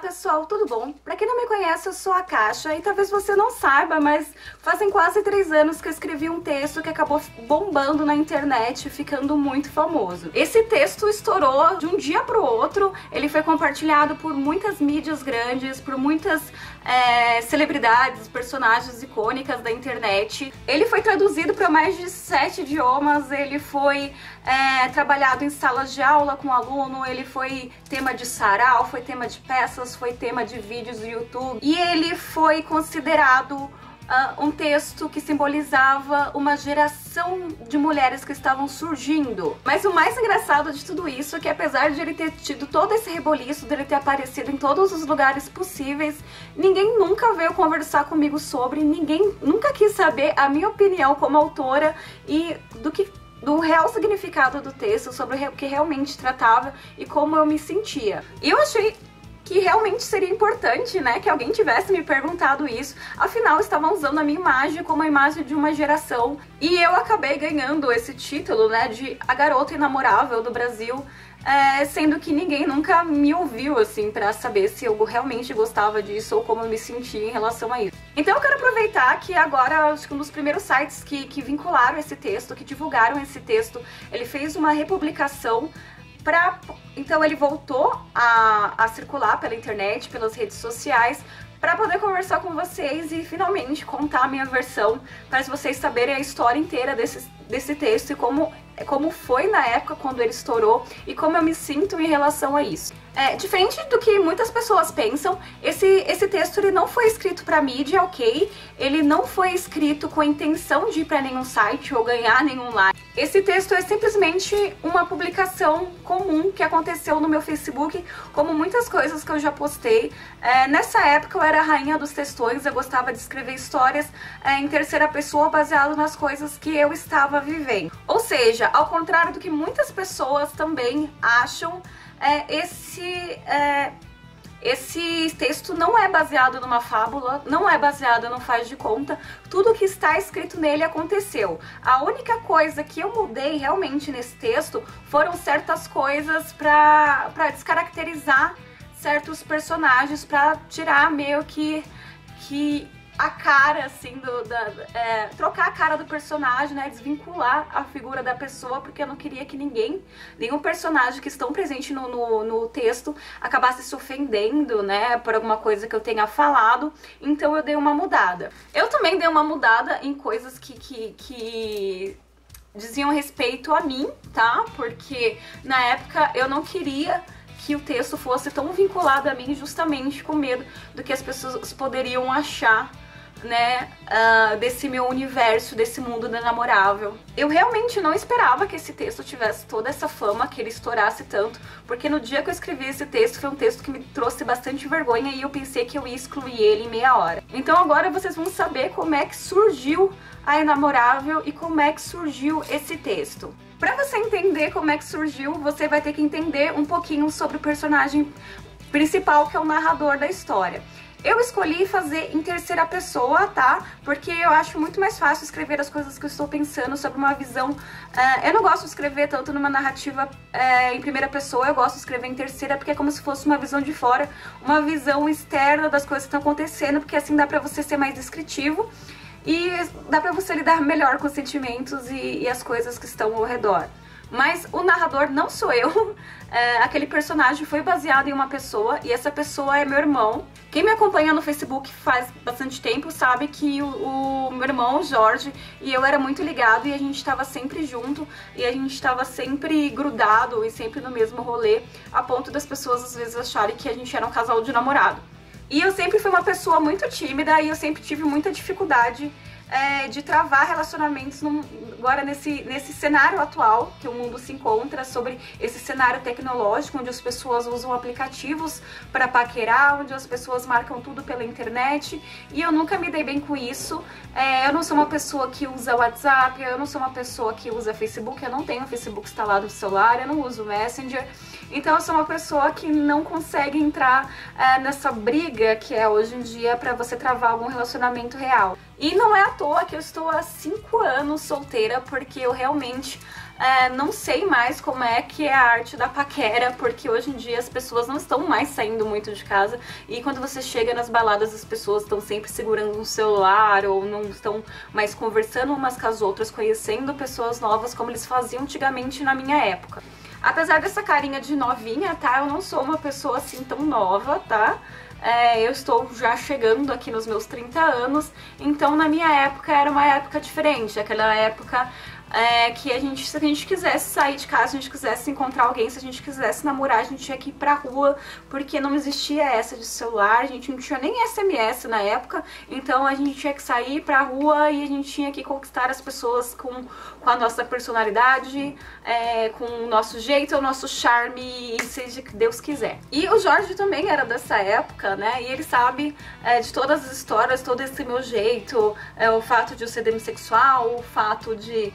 pessoal, tudo bom? Pra quem não me conhece, eu sou a Caixa e talvez você não saiba, mas fazem quase 3 anos que eu escrevi um texto que acabou bombando na internet, ficando muito famoso. Esse texto estourou de um dia pro outro, ele foi compartilhado por muitas mídias grandes, por muitas celebridades, personagens icônicas da internet. Ele foi traduzido para mais de 7 idiomas, ele foi trabalhado em salas de aula com aluno, ele foi tema de sarau, foi tema de peças, foi tema de vídeos do YouTube e ele foi considerado um texto que simbolizava uma geração de mulheres que estavam surgindo. Mas o mais engraçado de tudo isso é que apesar de ele ter tido todo esse reboliço, dele ter aparecido em todos os lugares possíveis, ninguém nunca veio conversar comigo sobre, ninguém nunca quis saber a minha opinião como autora e do real significado do texto, sobre o que realmente tratava e como eu me sentia. E eu achei que realmente seria importante, né, que alguém tivesse me perguntado isso, afinal estavam usando a minha imagem como a imagem de uma geração, e eu acabei ganhando esse título, né, de a garota inamorável do Brasil, sendo que ninguém nunca me ouviu, assim, pra saber se eu realmente gostava disso ou como eu me sentia em relação a isso. Então eu quero aproveitar que agora, acho que um dos primeiros sites que vincularam esse texto, que divulgaram esse texto, ele fez uma republicação. Então ele voltou a circular pela internet, pelas redes sociais, para poder conversar com vocês e finalmente contar a minha versão, para vocês saberem a história inteira desse texto e como foi na época quando ele estourou e como eu me sinto em relação a isso. Diferente do que muitas pessoas pensam, esse texto ele não foi escrito para mídia, ok? Ele não foi escrito com a intenção de ir para nenhum site ou ganhar nenhum like. Esse texto é simplesmente uma publicação comum que aconteceu no meu Facebook, como muitas coisas que eu já postei. Nessa época eu era a rainha dos textões, eu gostava de escrever histórias em terceira pessoa baseado nas coisas que eu estava vivendo. Ou seja, ao contrário do que muitas pessoas também acham, esse texto não é baseado numa fábula, não é baseado no faz de conta, tudo que está escrito nele aconteceu. A única coisa que eu mudei realmente nesse texto foram certas coisas para descaracterizar certos personagens, para tirar meio que a cara, assim, trocar a cara do personagem, né, desvincular a figura da pessoa, porque eu não queria que nenhum personagem que estão presente no texto acabasse se ofendendo, né, por alguma coisa que eu tenha falado, então eu dei uma mudada. Eu também dei uma mudada em coisas que diziam respeito a mim, tá, porque na época eu não queria que o texto fosse tão vinculado a mim, justamente com medo do que as pessoas poderiam achar, né, desse meu universo, desse mundo da namorável. Eu realmente não esperava que esse texto tivesse toda essa fama, que ele estourasse tanto, porque no dia que eu escrevi esse texto foi um texto que me trouxe bastante vergonha e eu pensei que eu ia excluir ele em meia hora. Então agora vocês vão saber como é que surgiu a Inamorável e como é que surgiu esse texto. Pra você entender como é que surgiu, você vai ter que entender um pouquinho sobre o personagem principal, que é o narrador da história. Eu escolhi fazer em terceira pessoa, tá? Porque eu acho muito mais fácil escrever as coisas que eu estou pensando sobre uma visão. Eu não gosto de escrever tanto numa narrativa em primeira pessoa, eu gosto de escrever em terceira, porque é como se fosse uma visão de fora, uma visão externa das coisas que estão acontecendo, porque assim dá pra você ser mais descritivo e dá pra você lidar melhor com os sentimentos e as coisas que estão ao redor. Mas o narrador não sou eu, aquele personagem foi baseado em uma pessoa e essa pessoa é meu irmão. Quem me acompanha no Facebook faz bastante tempo sabe que o meu irmão, o Jorge, e eu era muito ligado e a gente estava sempre junto e a gente estava sempre grudado e sempre no mesmo rolê, a ponto das pessoas às vezes acharem que a gente era um casal de namorado. E eu sempre fui uma pessoa muito tímida e eu sempre tive muita dificuldade de travar relacionamentos agora nesse cenário atual que o mundo se encontra, sobre esse cenário tecnológico, onde as pessoas usam aplicativos para paquerar, onde as pessoas marcam tudo pela internet, e eu nunca me dei bem com isso. Eu não sou uma pessoa que usa WhatsApp, eu não sou uma pessoa que usa Facebook, eu não tenho Facebook instalado no celular, eu não uso Messenger, então eu sou uma pessoa que não consegue entrar nessa briga que é hoje em dia para você travar algum relacionamento real. E não é à toa que eu estou há 5 anos solteira, porque eu realmente Não sei mais como é que é a arte da paquera, porque hoje em dia as pessoas não estão mais saindo muito de casa, e quando você chega nas baladas as pessoas estão sempre segurando um celular ou não estão mais conversando umas com as outras, conhecendo pessoas novas como eles faziam antigamente na minha época. Apesar dessa carinha de novinha, tá? Eu não sou uma pessoa assim tão nova, tá? Eu estou já chegando aqui nos meus 30 anos, então na minha época era uma época diferente, aquela época que se a gente quisesse sair de casa, se a gente quisesse encontrar alguém, se a gente quisesse namorar, a gente tinha que ir pra rua, porque não existia essa de celular, a gente não tinha nem SMS na época, então a gente tinha que sair pra rua e a gente tinha que conquistar as pessoas com a nossa personalidade, com o nosso jeito, o nosso charme, e seja o que Deus quiser. E o Jorge também era dessa época, né, e ele sabe de todas as histórias, todo esse meu jeito, o fato de eu ser demissexual, o fato de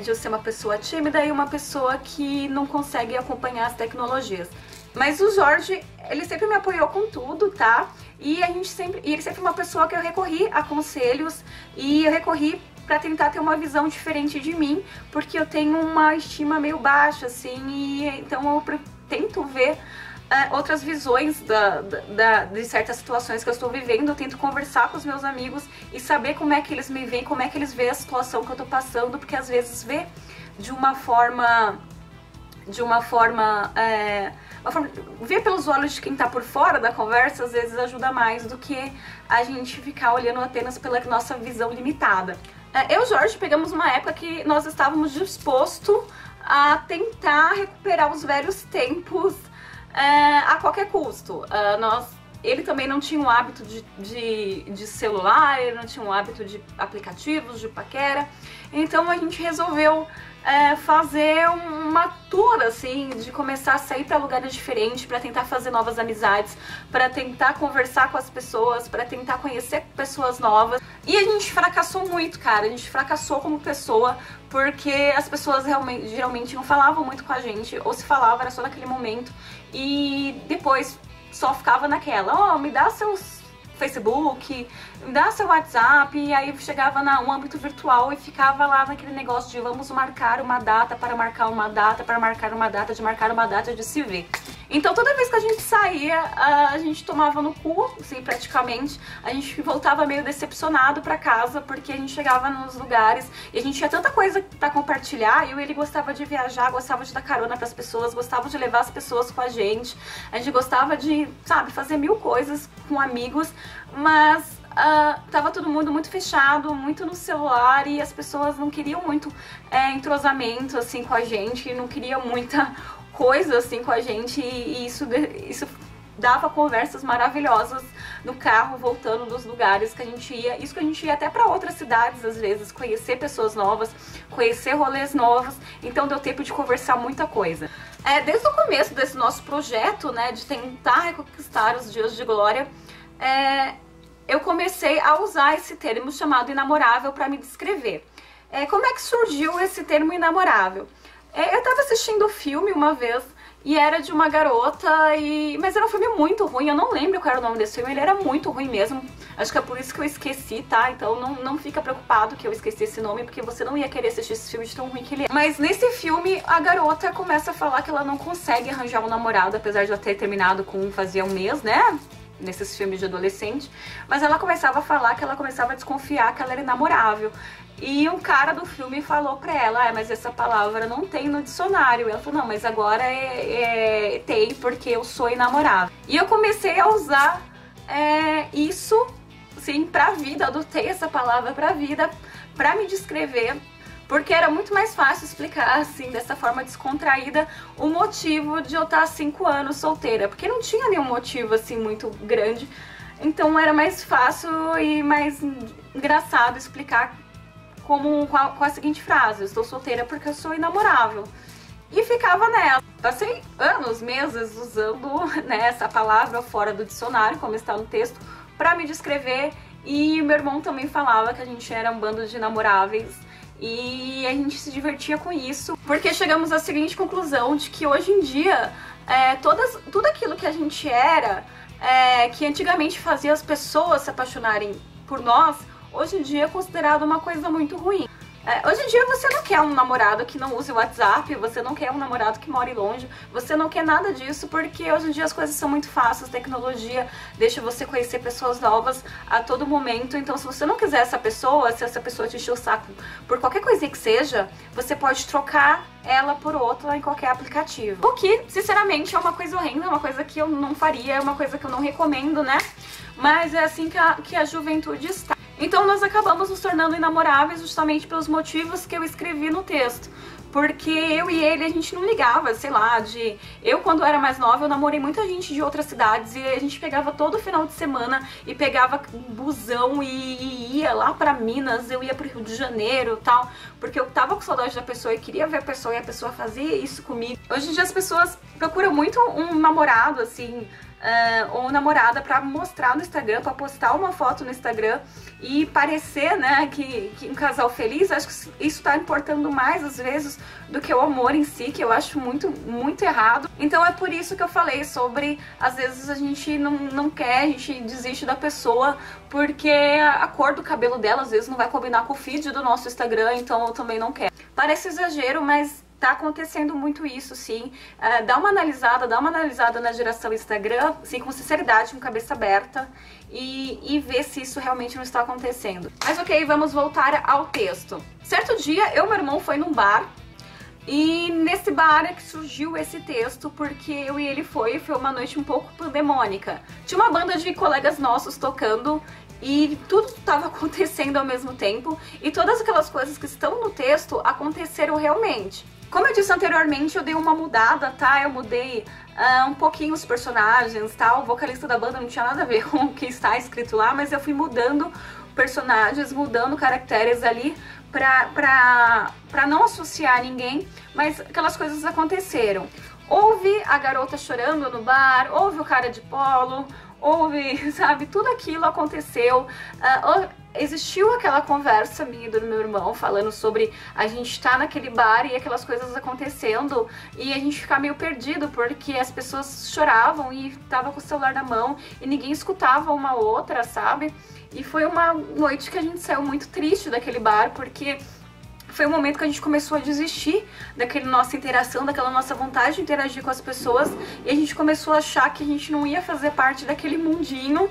eu ser uma pessoa tímida e uma pessoa que não consegue acompanhar as tecnologias. Mas o Jorge, ele sempre me apoiou com tudo, tá? E ele sempre foi uma pessoa que eu recorri a conselhos e eu recorri pra tentar ter uma visão diferente de mim, porque eu tenho uma estima meio baixa, assim, e então eu tento ver outras visões de certas situações que eu estou vivendo. Eu tento conversar com os meus amigos e saber como é que eles me veem, como é que eles veem a situação que eu tô passando, porque às vezes ver de uma forma ver pelos olhos de quem tá por fora da conversa, às vezes ajuda mais do que a gente ficar olhando apenas pela nossa visão limitada. Eu e o Jorge pegamos uma época que nós estávamos dispostos a tentar recuperar os velhos tempos a qualquer custo. Ele também não tinha um hábito de celular, ele não tinha um hábito de aplicativos, de paquera, então a gente resolveu fazer uma tour, assim, de começar a sair para lugares diferentes, para tentar fazer novas amizades, para tentar conversar com as pessoas, para tentar conhecer pessoas novas. E a gente fracassou muito, cara, a gente fracassou como pessoa, porque as pessoas geralmente não falavam muito com a gente, ou se falava era só naquele momento, e depois só ficava naquela, me dá seus Facebook, me dá seu WhatsApp, e aí chegava no âmbito virtual e ficava lá naquele negócio de vamos marcar uma data para marcar uma data, para marcar uma data, de marcar uma data de se ver. Então toda vez que a gente saía, a gente tomava no cu, assim, praticamente. A gente voltava meio decepcionado pra casa, porque a gente chegava nos lugares e a gente tinha tanta coisa pra compartilhar. Eu e ele gostava de viajar, gostava de dar carona pras pessoas, gostava de levar as pessoas com a gente. A gente gostava de, sabe, fazer mil coisas com amigos, mas tava todo mundo muito fechado, muito no celular, e as pessoas não queriam muito entrosamento, assim, com a gente, não queriam muita coisa assim com a gente, e isso dava conversas maravilhosas no carro, voltando dos lugares que a gente ia. Isso que a gente ia até para outras cidades, às vezes, conhecer pessoas novas, conhecer rolês novos, então deu tempo de conversar muita coisa. Desde o começo desse nosso projeto, né, de tentar reconquistar os dias de glória, eu comecei a usar esse termo chamado inamorável para me descrever. Como é que surgiu esse termo inamorável? Eu tava assistindo o filme uma vez e era de uma garota, mas era um filme muito ruim, eu não lembro qual era o nome desse filme, ele era muito ruim mesmo, acho que é por isso que eu esqueci, tá? Então não fica preocupado que eu esqueci esse nome, porque você não ia querer assistir esse filme de tão ruim que ele é. Mas nesse filme a garota começa a falar que ela não consegue arranjar um namorado, apesar de ela ter terminado com fazia um mês, né? Nesses filmes de adolescente, mas ela começava a falar que ela começava a desconfiar que ela era inamorável. E um cara do filme falou pra ela, mas essa palavra não tem no dicionário. Ela falou, não, mas agora tem, porque eu sou inamorável. E eu comecei a usar isso, assim, pra vida, adotei essa palavra pra vida, pra me descrever, porque era muito mais fácil explicar, assim, dessa forma descontraída, o motivo de eu estar há 5 anos solteira, porque não tinha nenhum motivo, assim, muito grande, então era mais fácil e mais engraçado explicar com a seguinte frase: eu estou solteira porque eu sou inamorável. E ficava nela. Passei anos, meses usando, né, essa palavra fora do dicionário, como está no texto, pra me descrever, e meu irmão também falava que a gente era um bando de namoráveis. E a gente se divertia com isso, porque chegamos à seguinte conclusão, de que hoje em dia, tudo aquilo que a gente era, que antigamente fazia as pessoas se apaixonarem por nós, hoje em dia é considerado uma coisa muito ruim. Hoje em dia você não quer um namorado que não use o WhatsApp, você não quer um namorado que more longe, você não quer nada disso, porque hoje em dia as coisas são muito fáceis, a tecnologia deixa você conhecer pessoas novas a todo momento. Então se você não quiser essa pessoa, se essa pessoa te encher o saco por qualquer coisinha que seja, você pode trocar ela por outra em qualquer aplicativo. O que, sinceramente, é uma coisa horrenda, é uma coisa que eu não faria, é uma coisa que eu não recomendo, né? Mas é assim que a juventude está. Então nós acabamos nos tornando inamoráveis justamente pelos motivos que eu escrevi no texto. Porque eu e ele, a gente não ligava, sei lá, Eu, quando era mais nova, eu namorei muita gente de outras cidades e a gente pegava todo final de semana e pegava um busão e ia lá pra Minas, eu ia pro Rio de Janeiro e tal, porque eu tava com saudade da pessoa e queria ver a pessoa e a pessoa fazia isso comigo. Hoje em dia as pessoas procuram muito um namorado, assim, ou namorada pra mostrar no Instagram, pra postar uma foto no Instagram e parecer, né, que um casal feliz. Acho que isso tá importando mais às vezes do que o amor em si, que eu acho muito errado. Então é por isso que eu falei sobre, às vezes a gente não quer, a gente desiste da pessoa porque a cor do cabelo dela às vezes não vai combinar com o feed do nosso Instagram, então eu também não quero. Parece exagero, mas tá acontecendo muito isso, sim. Dá uma analisada na geração Instagram, assim, com sinceridade, com cabeça aberta, e ver se isso realmente não está acontecendo. Mas ok, vamos voltar ao texto. Certo dia, eu e meu irmão foi num bar, e nesse bar é que surgiu esse texto, porque eu e ele foi uma noite um pouco pandemônica. Tinha uma banda de colegas nossos tocando, e tudo estava acontecendo ao mesmo tempo, e todas aquelas coisas que estão no texto aconteceram realmente. Como eu disse anteriormente, eu dei uma mudada, tá? Eu mudei um pouquinho os personagens, tá? O vocalista da banda não tinha nada a ver com o que está escrito lá, mas eu fui mudando personagens, mudando caracteres ali pra não associar ninguém, mas aquelas coisas aconteceram. Houve a garota chorando no bar, houve o cara de polo, houve, sabe, tudo aquilo aconteceu. Existiu aquela conversa minha e do meu irmão falando sobre a gente estar naquele bar e aquelas coisas acontecendo e a gente ficar meio perdido porque as pessoas choravam e tava com o celular na mão e ninguém escutava uma outra, sabe? E foi uma noite que a gente saiu muito triste daquele bar porque foi o momento que a gente começou a desistir daquela nossa interação, daquela nossa vontade de interagir com as pessoas, e a gente começou a achar que a gente não ia fazer parte daquele mundinho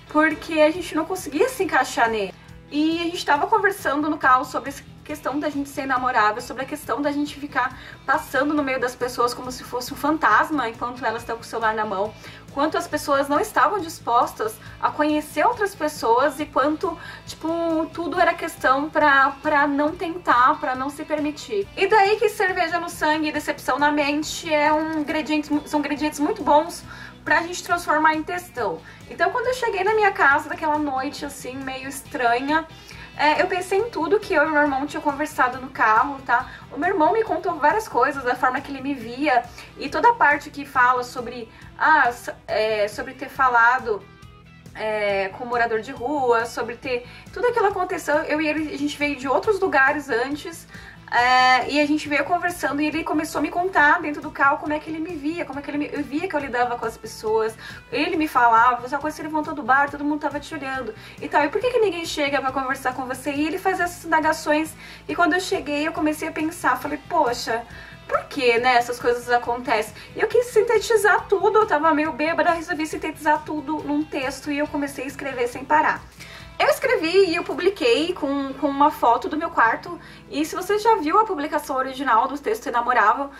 porque a gente não conseguia se encaixar nele. E a gente tava conversando no carro sobre essa questão da gente ser inamorável, sobre a questão da gente ficar passando no meio das pessoas como se fosse um fantasma enquanto elas estão com o celular na mão, quanto as pessoas não estavam dispostas a conhecer outras pessoas e quanto, tipo, tudo era questão pra não tentar, pra não se permitir. E daí que cerveja no sangue e decepção na mente são ingredientes muito bons pra gente transformar em textão. Então quando eu cheguei na minha casa daquela noite assim, meio estranha, eu pensei em tudo que eu e meu irmão tinham conversado no carro, tá? O meu irmão me contou várias coisas, da forma que ele me via, e toda a parte que fala sobre, sobre ter falado com morador de rua, sobre ter... Tudo aquilo aconteceu, eu e ele, a gente veio de outros lugares antes, e a gente veio conversando e ele começou a me contar dentro do carro como é que ele me via, como é que eu via que eu lidava com as pessoas. Ele me falava, já quando você levantou do bar, todo mundo tava te olhando e tal. E por que ninguém chega pra conversar com você? E ele fazia essas indagações. E quando eu cheguei, eu comecei a pensar, falei, poxa, por que, né, essas coisas acontecem? E eu quis sintetizar tudo, eu tava meio bêbada, resolvi sintetizar tudo num texto e eu comecei a escrever sem parar. Eu escrevi e eu publiquei com uma foto do meu quarto, e se você já viu a publicação original do texto Inamorável,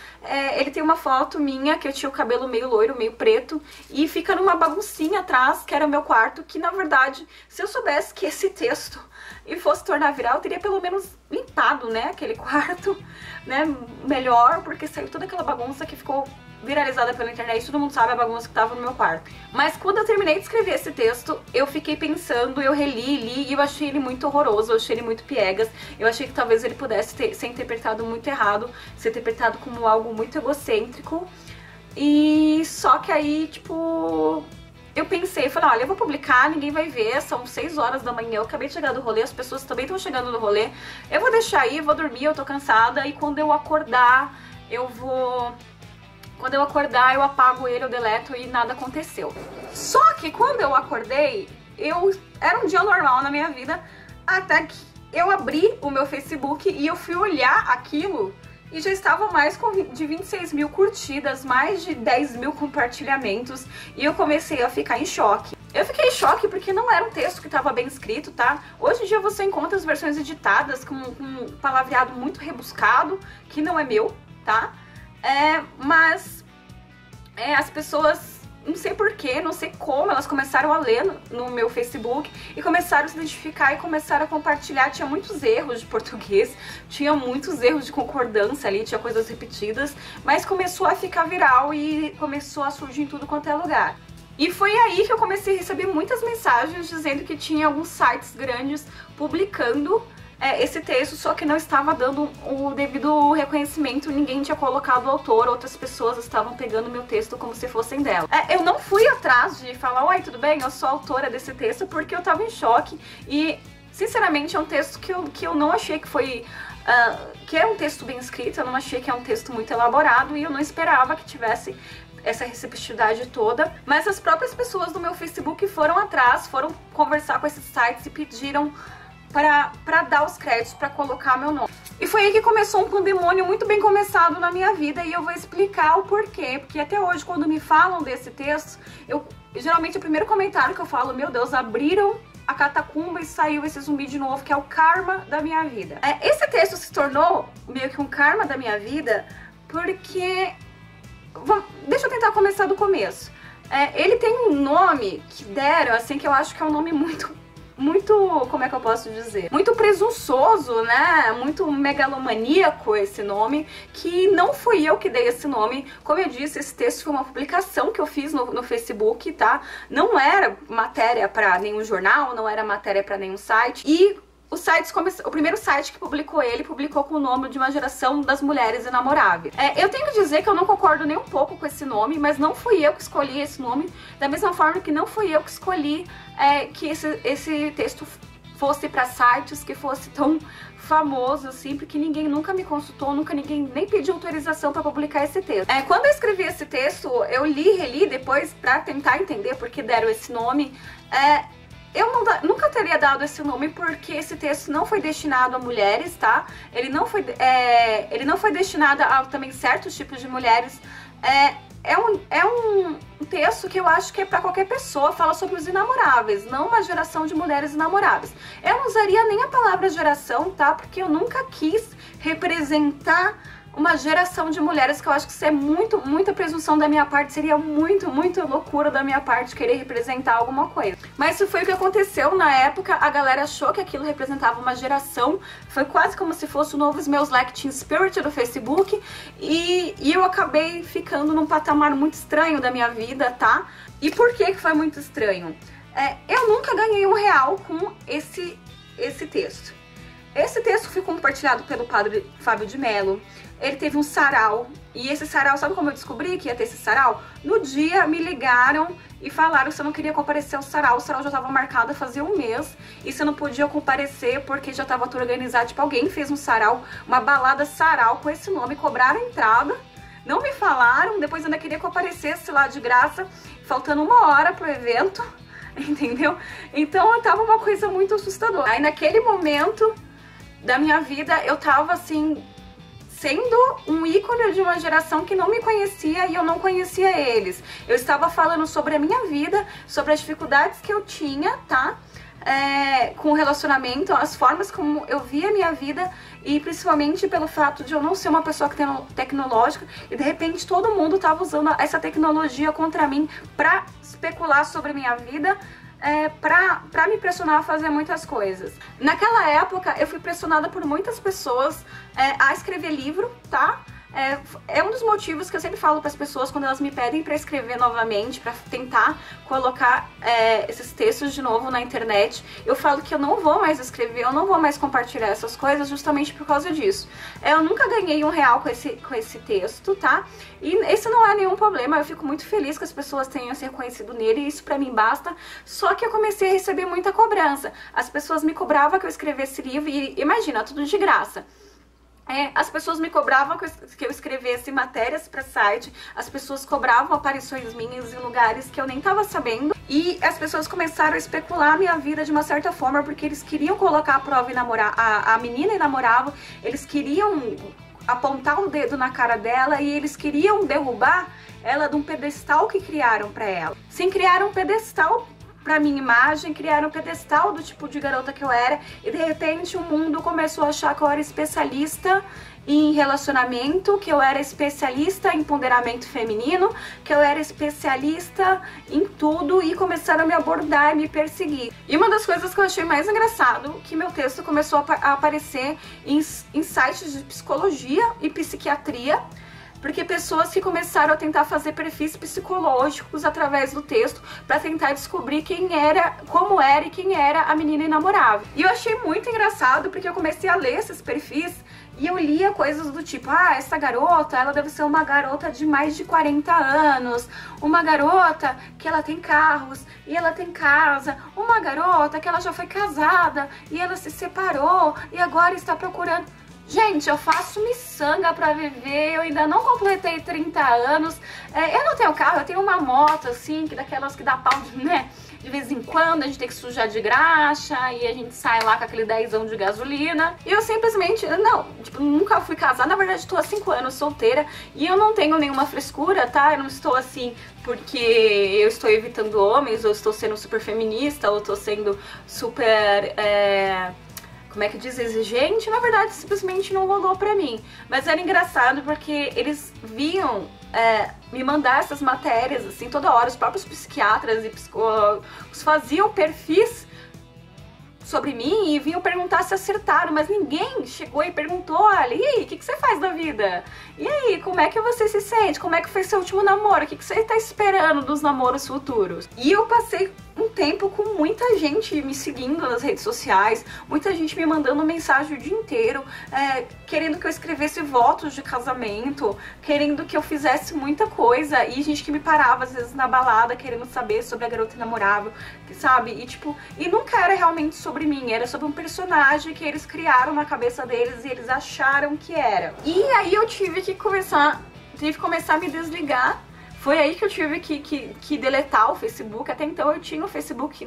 ele tem uma foto minha, que eu tinha o cabelo meio loiro, meio preto, e fica numa baguncinha atrás, que era o meu quarto, que na verdade, se eu soubesse que esse texto e fosse tornar viral, eu teria pelo menos limpado, né, aquele quarto, né, melhor, porque saiu toda aquela bagunça que ficou viralizada pela internet, todo mundo sabe a bagunça que tava no meu quarto. Mas quando eu terminei de escrever esse texto, eu fiquei pensando, eu li e eu achei ele muito horroroso, eu achei ele muito piegas, eu achei que talvez ele pudesse ser interpretado muito errado, ser interpretado como algo muito egocêntrico, e só que aí, tipo... Eu pensei, falei, olha, eu vou publicar, ninguém vai ver, são 6 horas da manhã, eu acabei de chegar do rolê, as pessoas também estão chegando no rolê, eu vou deixar aí, vou dormir, eu tô cansada, e quando eu acordar, Quando eu acordar, eu apago ele, eu deleto e nada aconteceu. Só que quando eu acordei, era um dia normal na minha vida, até que eu abri o meu Facebook e eu fui olhar aquilo e já estava mais de 26 mil curtidas, mais de 10 mil compartilhamentos, e eu comecei a ficar em choque. Eu fiquei em choque porque não era um texto que estava bem escrito, tá? Hoje em dia você encontra as versões editadas com um palavreado muito rebuscado, que não é meu, tá? Mas as pessoas, não sei porquê, não sei como, elas começaram a ler no meu Facebook e começaram a se identificar e começaram a compartilhar. Tinha muitos erros de português, tinha muitos erros de concordância ali, tinha coisas repetidas, mas começou a ficar viral e começou a surgir em tudo quanto é lugar. E foi aí que eu comecei a receber muitas mensagens dizendo que tinha alguns sites grandes publicando esse texto, só que não estava dando o devido reconhecimento, ninguém tinha colocado o autor, outras pessoas estavam pegando meu texto como se fossem dela. Eu não fui atrás de falar, oi, tudo bem, eu sou a autora desse texto, porque eu tava em choque e, sinceramente, é um texto que eu não achei que foi... que é um texto bem escrito, eu não achei que é um texto muito elaborado e eu não esperava que tivesse essa receptividade toda, mas as próprias pessoas do meu Facebook foram atrás, foram conversar com esses sites e pediram para dar os créditos, para colocar meu nome. E foi aí que começou um pandemônio muito bem começado na minha vida, e eu vou explicar o porquê, porque até hoje quando me falam desse texto, geralmente o primeiro comentário que eu falo, meu Deus, abriram a catacumba e saiu esse zumbi de novo, que é o karma da minha vida. Esse texto se tornou meio que um karma da minha vida, porque... Deixa eu tentar começar do começo. Ele tem um nome que deram, assim, que eu acho que é um nome muito, como é que eu posso dizer? Muito presunçoso, né? Muito megalomaníaco esse nome, que não fui eu que dei esse nome. Como eu disse, esse texto foi uma publicação que eu fiz no Facebook, tá? Não era matéria para nenhum jornal, não era matéria para nenhum site. E o primeiro site que publicou ele, publicou com o nome de uma geração das mulheres inamoráveis. Eu tenho que dizer que eu não concordo nem um pouco com esse nome, mas não fui eu que escolhi esse nome, da mesma forma que não fui eu que escolhi que esse texto fosse para sites, que fosse tão famoso assim, porque ninguém nunca me consultou, ninguém nem pediu autorização para publicar esse texto. Quando eu escrevi esse texto, eu reli depois para tentar entender por que deram esse nome. Eu nunca teria dado esse nome porque esse texto não foi destinado a mulheres, tá? Ele não foi destinado a também certos tipos de mulheres. É um texto que eu acho que é pra qualquer pessoa, fala sobre os inamoráveis, não uma geração de mulheres inamoráveis. Eu não usaria nem a palavra geração, tá? Porque eu nunca quis representar uma geração de mulheres, que eu acho que isso é muita presunção da minha parte, seria muita loucura da minha parte querer representar alguma coisa. Mas isso foi o que aconteceu na época, a galera achou que aquilo representava uma geração, foi quase como se fosse o novo Smells Like Teen Spirit do Facebook, e eu acabei ficando num patamar muito estranho da minha vida, tá? E por que foi muito estranho? Eu nunca ganhei R$1 com esse texto. Esse texto foi compartilhado pelo padre Fábio de Mello. Ele teve um sarau, e esse sarau, sabe como eu descobri que ia ter esse sarau? No dia me ligaram e falaram que se eu não queria comparecer ao sarau, o sarau já estava marcado fazia um mês, e se eu não podia comparecer porque já estava tudo organizado, tipo, alguém fez um sarau, uma balada sarau com esse nome, cobraram a entrada, não me falaram, depois ainda queria que eu aparecesse lá de graça, faltando 1 hora pro evento, entendeu? Então tava uma coisa muito assustadora. Aí naquele momento da minha vida eu tava assim, sendo um ícone de uma geração que não me conhecia e eu não conhecia eles. Eu estava falando sobre a minha vida, sobre as dificuldades que eu tinha, tá? Com o relacionamento, as formas como eu via a minha vida, e principalmente pelo fato de eu não ser uma pessoa tecnológica, e de repente todo mundo estava usando essa tecnologia contra mim para especular sobre a minha vida, pra me pressionar a fazer muitas coisas. Naquela época eu fui pressionada por muitas pessoas a escrever livro, tá? É um dos motivos que eu sempre falo para as pessoas quando elas me pedem para escrever novamente, para tentar colocar esses textos de novo na internet. Eu falo que eu não vou mais escrever, eu não vou mais compartilhar essas coisas justamente por causa disso. Eu nunca ganhei R$1 com esse texto, tá? E esse não é nenhum problema, eu fico muito feliz que as pessoas tenham se reconhecido nele, e isso pra mim basta. Só que eu comecei a receber muita cobrança. As pessoas me cobravam que eu escrevesse livro, e imagina, tudo de graça. As pessoas me cobravam que eu escrevesse matérias para site, as pessoas cobravam aparições minhas em lugares que eu nem tava sabendo, e as pessoas começaram a especular a minha vida de uma certa forma, porque eles queriam colocar a prova e namorar, a menina e namoravam, eles queriam apontar o dedo na cara dela e eles queriam derrubar ela de um pedestal que criaram para ela. Sim, criaram um pedestal pra minha imagem, criaram um pedestal do tipo de garota que eu era, e de repente o mundo começou a achar que eu era especialista em relacionamento, que eu era especialista em empoderamento feminino, que eu era especialista em tudo, e começaram a me abordar e me perseguir. E uma das coisas que eu achei mais engraçado, que meu texto começou a aparecer em sites de psicologia e psiquiatria, porque pessoas que começaram a tentar fazer perfis psicológicos através do texto para tentar descobrir quem era, como era e quem era a menina inamorável. E eu achei muito engraçado, porque eu comecei a ler esses perfis e eu lia coisas do tipo, essa garota, ela deve ser uma garota de mais de 40 anos, uma garota que ela tem carros e ela tem casa, uma garota que ela já foi casada e ela se separou e agora está procurando... Gente, eu faço miçanga pra viver, eu ainda não completei 30 anos, eu não tenho carro, eu tenho uma moto, assim, daquelas que dá pau, né? De vez em quando a gente tem que sujar de graxa e a gente sai lá com aquele 10ão de gasolina. E eu simplesmente, nunca fui casada, na verdade estou há 5 anos solteira e eu não tenho nenhuma frescura, tá? Eu não estou assim porque eu estou evitando homens, ou estou sendo super feminista, ou estou sendo super... como é que diz, exigente. Na verdade, simplesmente não rolou pra mim. Mas era engraçado porque eles vinham me mandar essas matérias, assim, toda hora. Os próprios psiquiatras e psicólogos faziam perfis sobre mim e vinham perguntar se acertaram, mas ninguém chegou e perguntou, olha, e aí, o que você faz da vida? E aí, como é que você se sente? Como é que foi seu último namoro? O que você tá esperando dos namoros futuros? E eu passei um tempo com muita gente me seguindo nas redes sociais, muita gente me mandando mensagem o dia inteiro, querendo que eu escrevesse votos de casamento, querendo que eu fizesse muita coisa, e gente que me parava às vezes na balada querendo saber sobre a garota inamorável, sabe? E tipo, e nunca era realmente sobre mim, era sobre um personagem que eles criaram na cabeça deles e eles acharam que era. E aí eu tive que começar a me desligar. Foi aí que eu tive que deletar o Facebook. Até então eu tinha o Facebook,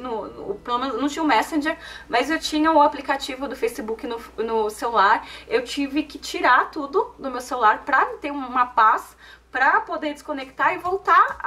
pelo menos não tinha o Messenger, mas eu tinha o aplicativo do Facebook no celular. Eu tive que tirar tudo do meu celular pra ter uma paz, pra poder desconectar e voltar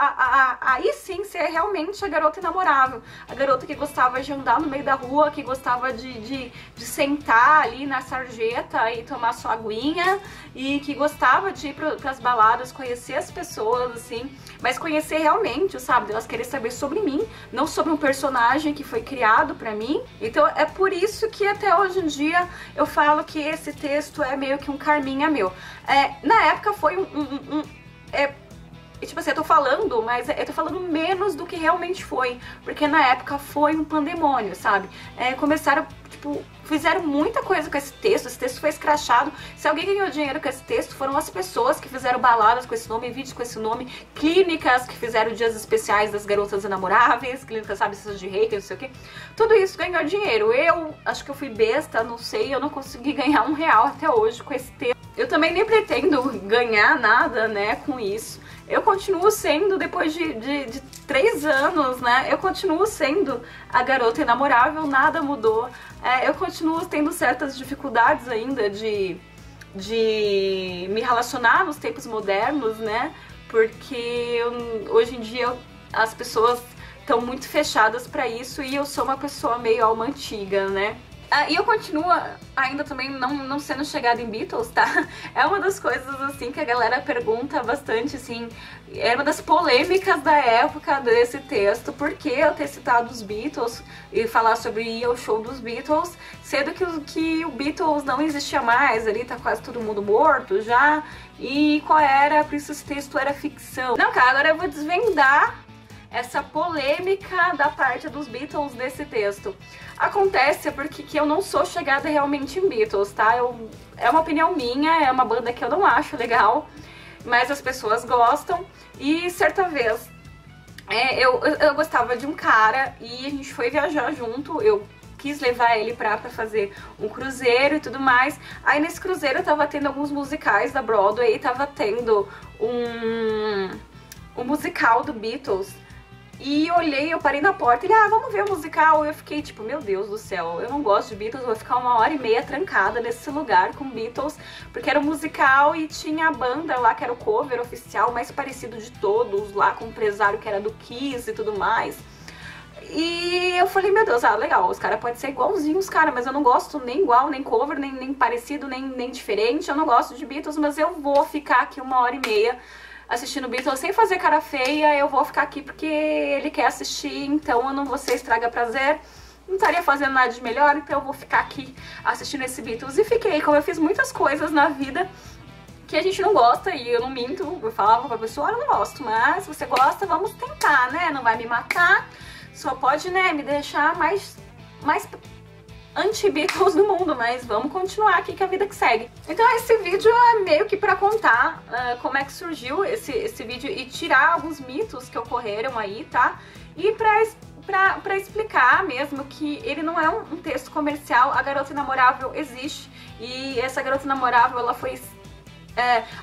aí sim ser realmente a garota inamorável. A garota que gostava de andar no meio da rua, que gostava de sentar ali na sarjeta e tomar sua aguinha, e que gostava de ir pras baladas, conhecer as pessoas, assim, mas conhecer realmente, sabe? Elas querem saber sobre mim, não sobre um personagem que foi criado pra mim. Então é por isso que até hoje em dia eu falo que esse texto é meio que um karminha meu. Na época foi tipo assim, eu tô falando, mas eu tô falando menos do que realmente foi, porque na época foi um pandemônio, sabe? Começaram, tipo, fizeram muita coisa com esse texto foi escrachado. Se alguém ganhou dinheiro com esse texto, foram as pessoas que fizeram baladas com esse nome, vídeos com esse nome, clínicas que fizeram dias especiais das garotas inamoráveis, clínicas, sabe, essas de reiki, não sei o que. Tudo isso ganhou dinheiro. Eu acho que eu fui besta, não sei, eu não consegui ganhar R$1 até hoje com esse texto. Eu também nem pretendo ganhar nada, né, com isso. Eu continuo sendo, depois de 3 anos, né, eu continuo sendo a garota inamorável, nada mudou. Eu continuo tendo certas dificuldades ainda de me relacionar nos tempos modernos, né, porque hoje em dia as pessoas estão muito fechadas pra isso e eu sou uma pessoa meio alma antiga, né. E eu continuo ainda também não sendo chegada em Beatles, tá? É uma das coisas, assim, que a galera pergunta bastante, assim, é uma das polêmicas da época desse texto, por que eu ter citado os Beatles e falar sobre ir ao show dos Beatles, sendo que o Beatles não existia mais, ali tá quase todo mundo morto já, e qual era, por isso esse texto era ficção. Não, cara, agora eu vou desvendar essa polêmica da parte dos Beatles desse texto. Acontece porque eu não sou chegada realmente em Beatles, tá? É uma opinião minha, é uma banda que eu não acho legal, mas as pessoas gostam. E certa vez eu gostava de um cara e a gente foi viajar junto, eu quis levar ele pra fazer um cruzeiro e tudo mais. Aí nesse cruzeiro tava tendo alguns musicais da Broadway, e tava tendo um musical do Beatles. E eu parei na porta e ele, vamos ver o musical. Eu fiquei tipo, meu Deus do céu, eu não gosto de Beatles, vou ficar 1h30 trancada nesse lugar com Beatles, porque era um musical e tinha a banda lá, que era o cover oficial, mais parecido de todos, lá com o empresário que era do Kiss e tudo mais. E eu falei, meu Deus, legal, os caras podem ser igualzinhos os caras, mas eu não gosto nem igual, nem cover, nem parecido, nem diferente, eu não gosto de Beatles, mas eu vou ficar aqui 1h30 assistindo Beatles sem fazer cara feia, eu vou ficar aqui porque ele quer assistir, então eu não vou ser estraga prazer, não estaria fazendo nada de melhor, então eu vou ficar aqui assistindo esse Beatles. E fiquei, como eu fiz muitas coisas na vida que a gente não gosta, e eu não minto, eu falava pra pessoa, eu não gosto, mas se você gosta, vamos tentar, né, não vai me matar, só pode, né, me deixar mais anti-Beatles do mundo, mas vamos continuar aqui que a vida que segue. Então esse vídeo é meio que pra contar como é que surgiu esse vídeo e tirar alguns mitos que ocorreram aí, tá? E pra explicar mesmo que ele não é um texto comercial, a Garota Inamorável existe, e essa Garota Inamorável, ela foi...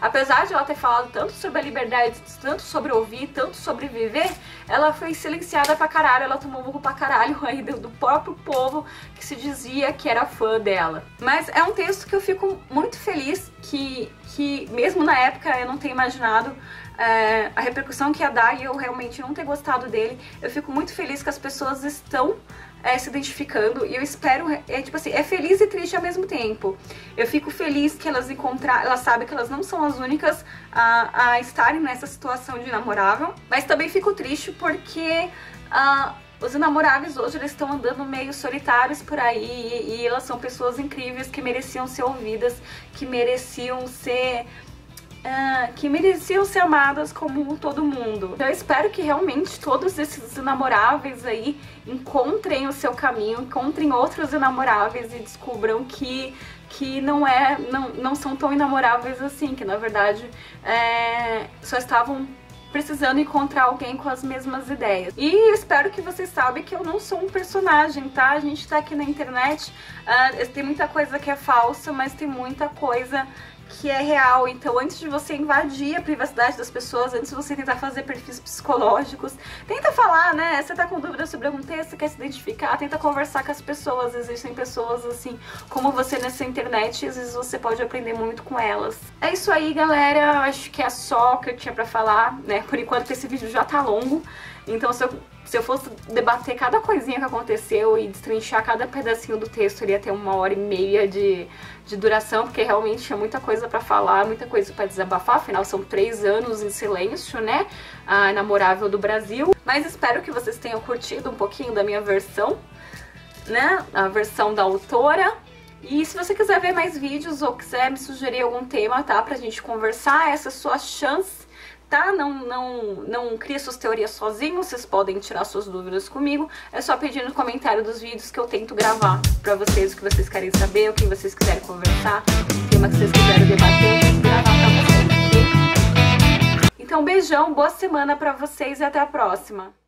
apesar de ela ter falado tanto sobre a liberdade, tanto sobre ouvir, tanto sobre viver, ela foi silenciada pra caralho, ela tomou burro pra caralho aí do próprio povo que se dizia que era fã dela. Mas é um texto que eu fico muito feliz que mesmo na época eu não tenha imaginado a repercussão que ia dar, e eu realmente não ter gostado dele. Eu fico muito feliz que as pessoas estão se identificando, e eu espero, tipo assim, é feliz e triste ao mesmo tempo. Eu fico feliz que elas sabem que elas não são as únicas a estarem nessa situação de inamorável, mas também fico triste porque os inamoráveis hoje eles estão andando meio solitários por aí, e elas são pessoas incríveis que mereciam ser ouvidas, que mereciam ser amadas como todo mundo. Então eu espero que realmente todos esses inamoráveis aí encontrem o seu caminho, encontrem outros inamoráveis e descubram que não são tão inamoráveis assim, que na verdade só estavam precisando encontrar alguém com as mesmas ideias. E espero que vocês saibam que eu não sou um personagem, tá? A gente tá aqui na internet, tem muita coisa que é falsa, mas tem muita coisa que é real. Então antes de você invadir a privacidade das pessoas, antes de você tentar fazer perfis psicológicos, tenta falar, né? Você tá com dúvida sobre algum texto, quer se identificar, tenta conversar com as pessoas. Existem pessoas assim como você nessa internet, e às vezes você pode aprender muito com elas. É isso aí, galera, acho que é só o que eu tinha pra falar, né? Por enquanto esse vídeo já tá longo, então se eu fosse debater cada coisinha que aconteceu e destrinchar cada pedacinho do texto, ele ia ter 1h30 de duração, porque realmente tinha muita coisa pra falar, muita coisa pra desabafar, afinal são 3 anos em silêncio, né, a Inamorável do Brasil. Mas espero que vocês tenham curtido um pouquinho da minha versão, né, a versão da autora. E se você quiser ver mais vídeos ou quiser me sugerir algum tema, tá, pra gente conversar, essa é a sua chance, tá? Não crie suas teorias sozinho, vocês podem tirar suas dúvidas comigo. É só pedir no comentário dos vídeos que eu tento gravar pra vocês o que vocês querem saber, o que vocês quiserem conversar, o tema que vocês quiserem debater, eu tento gravar pra vocês, ok? Então beijão, boa semana pra vocês e até a próxima!